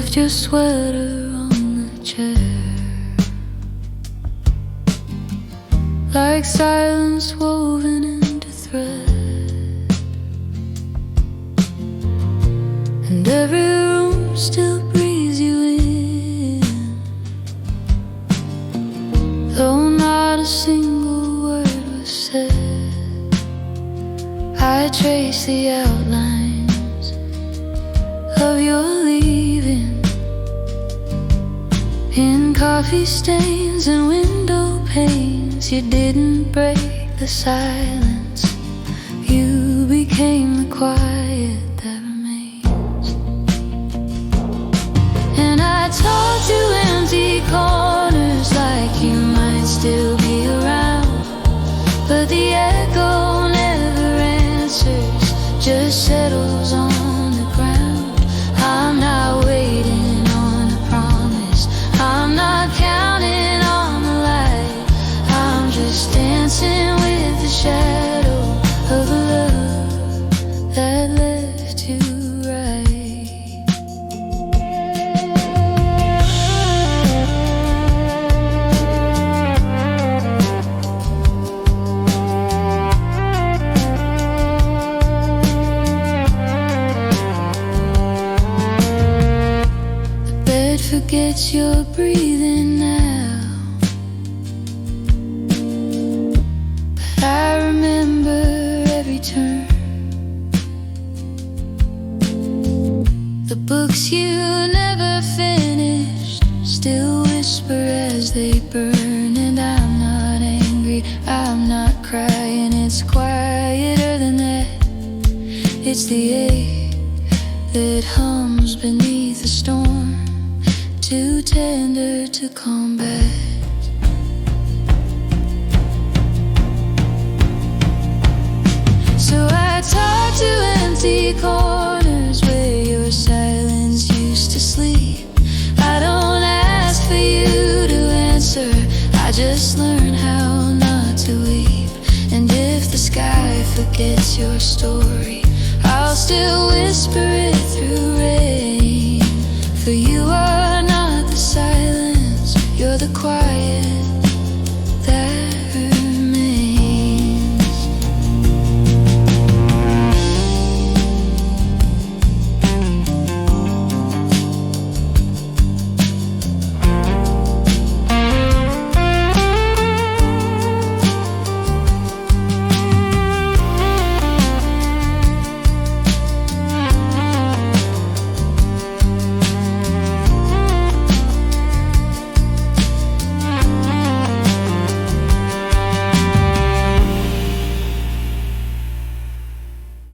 left your sweater on the chair, like silence woven into thread, and every room still breathes you in, though not a single word was said. I trace the outlines of your leaving in coffee stains and window panes. You didn't break the silence, you became the quiet that remains. And I talked to empty corners like you might still be around, but the echo never answers, just settles on the ground. I'm not waiting on a promise, I'm not counting on the light, I'm just dancing with the shadow of a love that left you right. The bed forgets you're breathing now, but I remember every turn. The books you never finished still whisper as they burn. And I'm not angry, I'm not crying, it's quieter than that. It's the ache that hums beneath the storm, too tender to combat. So I talk to empty corners where your silence used to sleep. I don't ask for you to answer, I just learn how not to weep. And if the sky forgets your story, I'll still whisper it through rain. For you are